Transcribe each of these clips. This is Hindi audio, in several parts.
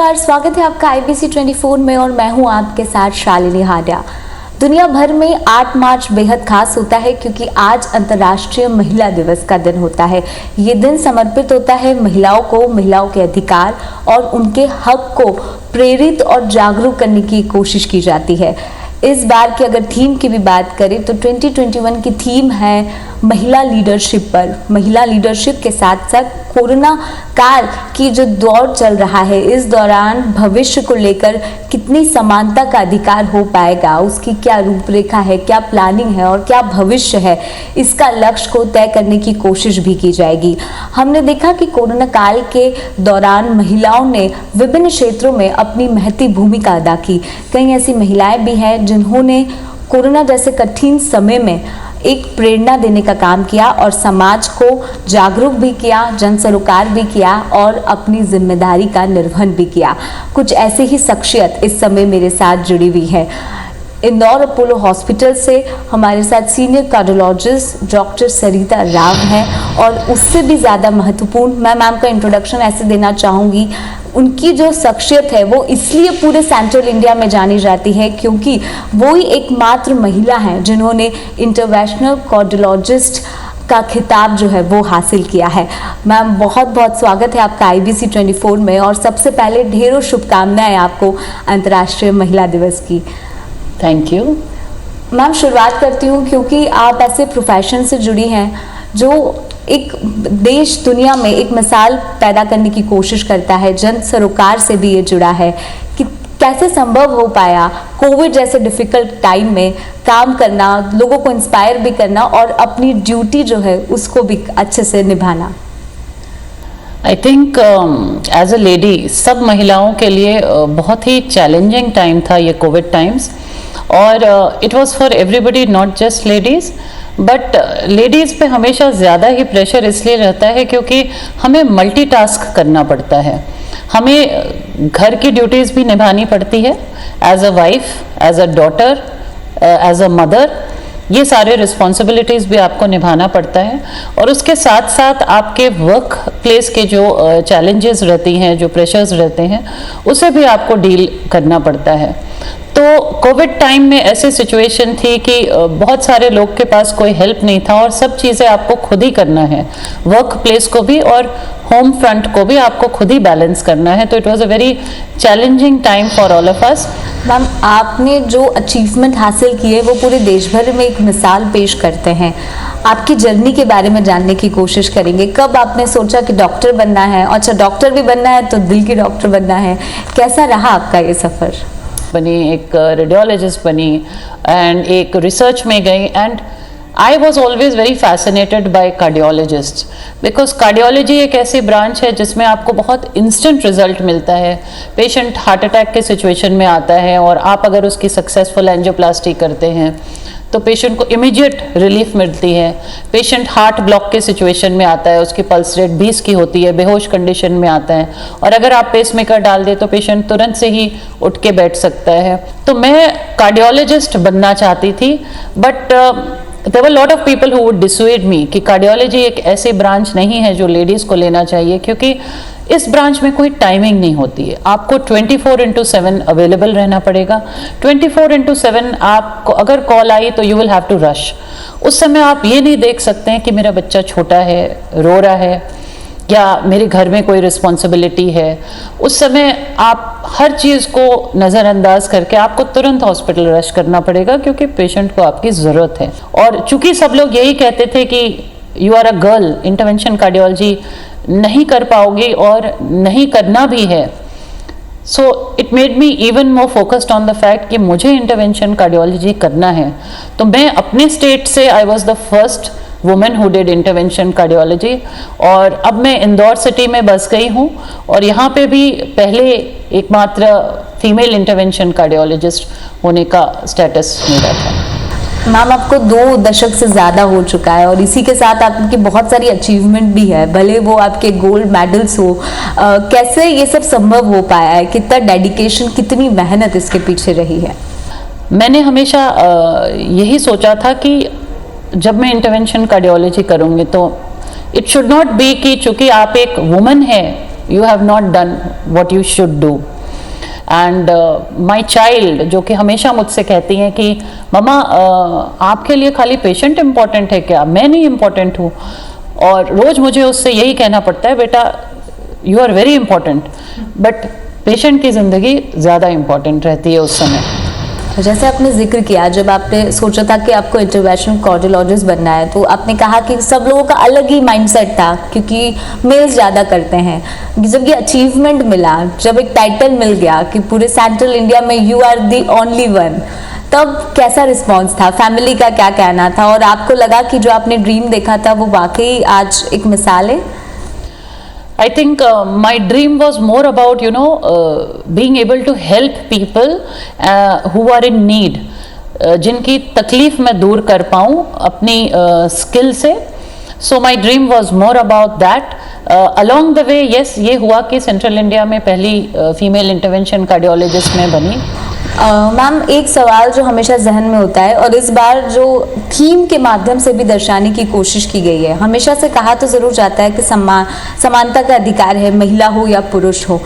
नमस्कार, स्वागत है आपका IBC 24 में और मैं हूं आपके साथ शालिनी हाडिया। दुनिया भर में 8 मार्च बेहद खास होता है क्योंकि आज अंतर्राष्ट्रीय महिला दिवस का दिन होता है। ये दिन समर्पित होता है महिलाओं को, महिलाओं के अधिकार और उनके हक को प्रेरित और जागरूक करने की कोशिश की जाती है। इस बार की अगर थीम की भी बात करें तो 2021 की थीम है महिला लीडरशिप पर। महिला लीडरशिप के साथ साथ कोरोना काल की जो दौर चल रहा है, इस दौरान भविष्य को लेकर कितनी समानता का अधिकार हो पाएगा, उसकी क्या रूपरेखा है, क्या प्लानिंग है और क्या भविष्य है, इसका लक्ष्य को तय करने की कोशिश भी की जाएगी। हमने देखा कि कोरोना काल के दौरान महिलाओं ने विभिन्न क्षेत्रों में अपनी महती भूमिका अदा की। कई ऐसी महिलाएं भी हैं जिन्होंने कोरोना जैसे कठिन समय में एक प्रेरणा देने का काम किया और समाज को जागरूक भी किया, जन सरोकार भी किया और अपनी जिम्मेदारी का निर्वहन भी किया। कुछ ऐसे ही शख्सियत इस समय मेरे साथ जुड़ी हुई है। इंदौर अपोलो हॉस्पिटल से हमारे साथ सीनियर कार्डियोलॉजिस्ट डॉक्टर सरिता राव हैं और उससे भी ज़्यादा महत्वपूर्ण मैं मैम का इंट्रोडक्शन ऐसे देना चाहूँगी। उनकी जो शख्सियत है वो इसलिए पूरे सेंट्रल इंडिया में जानी जाती है क्योंकि वो ही एकमात्र महिला हैं जिन्होंने इंटरनेशनल कार्डियोलॉजिस्ट का खिताब जो है वो हासिल किया है। मैम बहुत बहुत स्वागत है आपका IBC 24 में और सबसे पहले ढेरों शुभकामनाएं आपको अंतर्राष्ट्रीय महिला दिवस की। Thank you ma'am. शुरुआत करती हूँ क्योंकि आप ऐसे प्रोफेशन से जुड़ी हैं जो एक देश दुनिया में एक मिसाल पैदा करने की कोशिश करता है, जन सरोकार से भी ये जुड़ा है कि कैसे संभव हो पाया कोविड जैसे डिफिकल्ट टाइम में काम करना, लोगों को इंस्पायर भी करना और अपनी ड्यूटी जो है उसको भी अच्छे से निभाना। I think as a lady सब महिलाओं के लिए बहुत ही चैलेंजिंग टाइम था ये कोविड टाइम्स और it was for everybody, not just ladies but ladies पे हमेशा ज़्यादा ही प्रेशर इसलिए रहता है क्योंकि हमें मल्टीटास्क करना पड़ता है। हमें घर की ड्यूटीज़ भी निभानी पड़ती है as a wife, as a daughter, as a mother. ये सारे रिस्पॉन्सिबिलिटीज़ भी आपको निभाना पड़ता है और उसके साथ साथ आपके वर्क प्लेस के जो चैलेंजेस रहती हैं, जो प्रेशर्स रहते हैं, उसे भी आपको डील करना पड़ता है। तो कोविड टाइम में ऐसी सिचुएशन थी कि बहुत सारे लोग के पास कोई हेल्प नहीं था और सब चीज़ें आपको खुद ही करना है, वर्क प्लेस को भी और होम फ्रंट को भी आपको खुद ही बैलेंस करना है। तो it was a very challenging time for all of us. Ma'am, आपने जो अचीवमेंट हासिल किए वो पूरे देश भर में एक मिसाल पेश करते हैं। आपकी जर्नी के बारे में जानने की कोशिश करेंगे। कब आपने सोचा कि डॉक्टर बनना है? अच्छा, डॉक्टर भी बनना है तो दिल की डॉक्टर बनना है। कैसा रहा आपका ये सफ़र? बनी, एक रेडियोलॉजिस्ट बनी एंड एक रिसर्च में गई and I was always very fascinated by cardiologist because cardiology एक ऐसी ब्रांच है जिसमें आपको बहुत इंस्टेंट रिजल्ट मिलता है। पेशेंट हार्ट अटैक के सिचुएशन में आता है और आप अगर उसकी सक्सेसफुल एंजियोप्लास्टी करते हैं तो पेशेंट को इमीडिएट रिलीफ मिलती है। पेशेंट हार्ट ब्लॉक के सिचुएशन में आता है, उसकी पल्स रेट 20 की होती है, बेहोश कंडीशन में आता है और अगर आप पेसमेकर डाल दें तो पेशेंट तुरंत से ही उठ के बैठ सकता है। तो मैं कार्डियोलॉजिस्ट बनना चाहती थी but there were a lot of people who would dissuade me कि कार्डियोलॉजी एक ऐसी ब्रांच नहीं है जो लेडीज़ को लेना चाहिए क्योंकि इस ब्रांच में कोई टाइमिंग नहीं होती है। आपको 24/7 अवेलेबल रहना पड़ेगा। 24/7 आपको अगर कॉल आई तो you will have to rush. उस समय आप ये नहीं देख सकते हैं कि मेरा बच्चा छोटा है, रो रहा है या मेरे घर में कोई रिस्पॉन्सिबिलिटी है। उस समय आप हर चीज़ को नज़रअंदाज करके आपको तुरंत हॉस्पिटल रश करना पड़ेगा क्योंकि पेशेंट को आपकी ज़रूरत है। और चूंकि सब लोग यही कहते थे कि you are a girl, intervention cardiology नहीं कर पाओगी और नहीं करना भी है, so it made me even more focused on the fact कि मुझे इंटरवेंशन कार्डियोलॉजी करना है। तो मैं अपने स्टेट से I was the first women who did intervention cardiology और अब मैं इंदौर सिटी में बस गई हूँ और यहाँ पे भी पहले एकमात्र फीमेल इंटरवेंशन कार्डियोलॉजिस्ट होने का स्टेटस मेरा था। मैम, आपको 2 दशक से ज़्यादा हो चुका है और इसी के साथ आपकी बहुत सारी अचीवमेंट भी है, भले वो आपके गोल्ड मेडल्स हो। कैसे ये सब संभव हो पाया है? कितना डेडिकेशन, कितनी मेहनत इसके पीछे रही है? मैंने हमेशा यही सोचा था कि जब मैं इंटरवेंशन कार्डियोलॉजी करूँगी तो इट शुड नॉट बी कि चूँकि आप एक वुमन है you have not done what you should do. And my child, जो कि हमेशा मुझसे कहती हैं कि मम्मा आपके लिए खाली पेशेंट इम्पॉर्टेंट है क्या, मैं नहीं इम्पॉर्टेंट हूँ। और रोज़ मुझे उससे यही कहना पड़ता है, बेटा you are very important, but patient की ज़िंदगी ज़्यादा इम्पॉर्टेंट रहती है उस समय। जैसे आपने जिक्र किया, जब आपने सोचा था कि आपको इंटरवेंशनल कार्डियोलॉजिस्ट बनना है, तो आपने कहा कि सब लोगों का अलग ही माइंडसेट था, क्योंकि मेल्स ज़्यादा करते हैं। जब ये अचीवमेंट मिला, जब एक टाइटल मिल गया कि पूरे सेंट्रल इंडिया में you are the only one, तब कैसा रिस्पॉन्स था, फैमिली का क्या कहना था, और आपको लगा कि जो आपने ड्रीम देखा था वो वाकई आज एक मिसाल है? I think my dream was more about, being able to help people who are in need, जिनकी तकलीफ मैं दूर कर पाऊँ अपनी स्किल से. So my dream was more about that. Along the way, yes, ये हुआ कि सेंट्रल इंडिया में पहली फीमेल इंटरवेंशन कार्डियोलॉजिस्ट में बनी. मैम, एक सवाल जो हमेशा जहन में होता है और इस बार जो थीम के माध्यम से भी दर्शाने की कोशिश की गई है, हमेशा से कहा तो ज़रूर जाता है कि समानता का अधिकार है, महिला हो या पुरुष हो.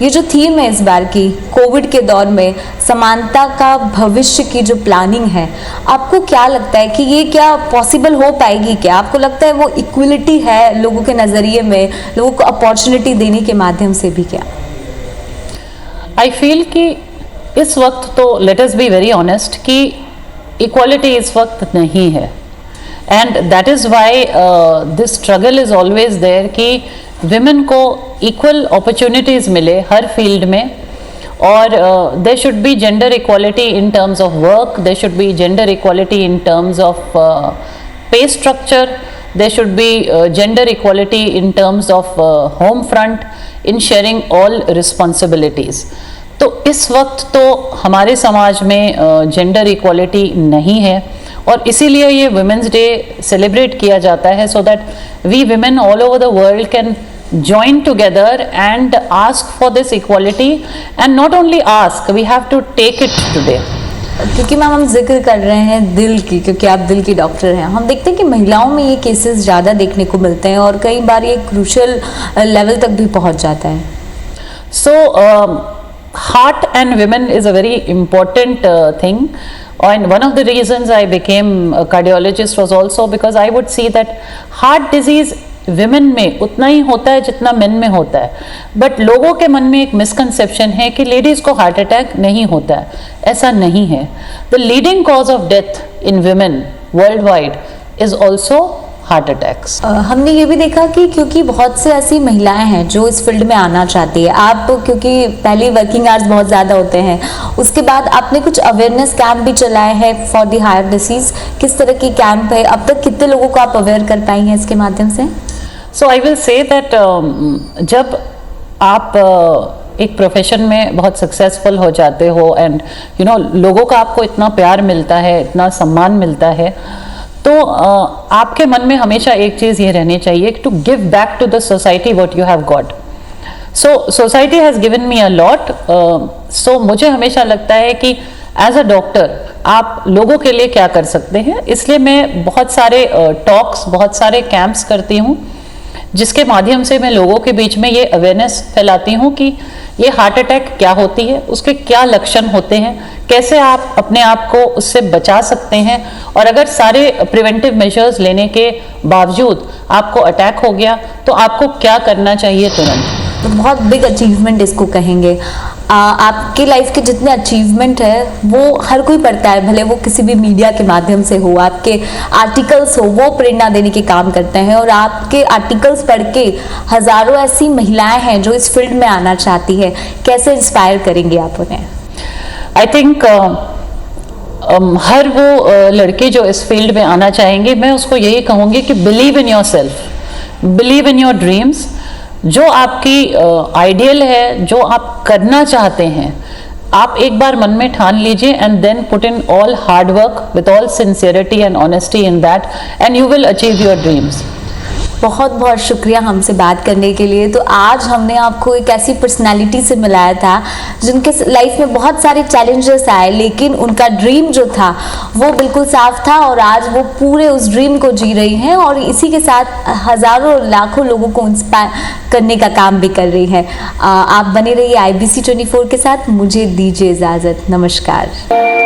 ये जो थीम है इस बार की, कोविड के दौर में समानता का भविष्य की जो प्लानिंग है, आपको क्या लगता है कि ये क्या पॉसिबल हो पाएगी? क्या आपको लगता है वो इक्वलिटी है लोगों के नज़रिए में, लोगों को अपॉर्चुनिटी देने के माध्यम से भी? क्या आई फील कि इस वक्त तो let us be very honest कि इक्वालिटी इस वक्त नहीं है, and that is why this struggle is always there कि विमेन को इक्वल अपॉर्चुनिटीज़ मिले हर फील्ड में. और there should be gender equality in terms of work, there should be gender equality in terms of pay structure, there should be gender equality in terms of home front, in sharing all responsibilities. तो इस वक्त तो हमारे समाज में जेंडर इक्वालिटी नहीं है, और इसीलिए ये वुमेन्स डे सेलिब्रेट किया जाता है, so that we women all over the world can join together and ask for this equality, and not only ask, we have to take it today. क्योंकि मैम हम जिक्र कर रहे हैं दिल की, क्योंकि आप दिल की डॉक्टर हैं, हम देखते हैं कि महिलाओं में ये केसेस ज़्यादा देखने को मिलते हैं और कई बार ये क्रूशियल लेवल तक भी पहुंच जाता है. So heart and women is a very important thing, and one of the reasons I became a cardiologist was also because I would see that heart disease women में उतना ही होता है जितना मेन में होता है, बट लोगों के मन में एक मिसकंसेप्शन है कि लेडीज़ को हार्ट अटैक नहीं होता है. ऐसा नहीं है. The leading cause of death in women world wide is also heart attacks. हमने ये भी देखा कि क्योंकि बहुत से ऐसी महिलाएं हैं जो इस फील्ड में आना चाहती है, आप क्योंकि पहले वर्किंग आवर्स बहुत ज़्यादा होते हैं, उसके बाद आपने कुछ अवेयरनेस कैंप भी चलाए हैं फॉर द हार्ट डिसीज़. किस तरह की कैंप है, अब तक कितने लोगों को आप अवेयर कर पाई हैं इसके माध्यम से? सो आई विल से दैट जब आप एक प्रोफेशन में बहुत सक्सेसफुल हो जाते हो एंड लोगों का आपको इतना प्यार मिलता है, इतना सम्मान मिलता है, तो आपके मन में हमेशा एक चीज़ ये रहनी चाहिए to give back to the society what you have got. So society has given me a lot. So मुझे हमेशा लगता है कि एज अ डॉक्टर आप लोगों के लिए क्या कर सकते हैं, इसलिए मैं बहुत सारे टॉक्स, बहुत सारे कैंप्स करती हूँ, जिसके माध्यम से मैं लोगों के बीच में ये अवेयरनेस फैलाती हूँ कि ये हार्ट अटैक क्या होती है, उसके क्या लक्षण होते हैं, कैसे आप अपने आप को उससे बचा सकते हैं, और अगर सारे प्रिवेंटिव मेजर्स लेने के बावजूद आपको अटैक हो गया तो आपको क्या करना चाहिए तुरंत. तो बहुत बिग अचीवमेंट इसको कहेंगे. आपके लाइफ के जितने अचीवमेंट है वो हर कोई पढ़ता है, भले वो किसी भी मीडिया के माध्यम से हो, आपके आर्टिकल्स हो, वो प्रेरणा देने के काम करते हैं, और आपके आर्टिकल्स पढ़ के हज़ारों ऐसी महिलाएं हैं जो इस फील्ड में आना चाहती है. कैसे इंस्पायर करेंगे आप उन्हें? आई थिंक हर वो लड़के जो इस फील्ड में आना चाहेंगे, मैं उसको यही कहूँगी कि believe in your self, believe in your dreams. जो आपकी आइडियल है, जो आप करना चाहते हैं, आप एक बार मन में ठान लीजिए and then put in all hard work with all sincerity and honesty in that, and you will achieve your dreams. बहुत बहुत शुक्रिया हमसे बात करने के लिए। तो आज हमने आपको एक ऐसी पर्सनालिटी से मिलाया था जिनके लाइफ में बहुत सारे चैलेंजेस आए, लेकिन उनका ड्रीम जो था वो बिल्कुल साफ था और आज वो पूरे उस ड्रीम को जी रही हैं और इसी के साथ हज़ारों लाखों लोगों को इंस्पायर करने का काम भी कर रही हैं। आप बने रहिए IBC 24 के साथ। मुझे दीजिए इजाज़त। नमस्कार।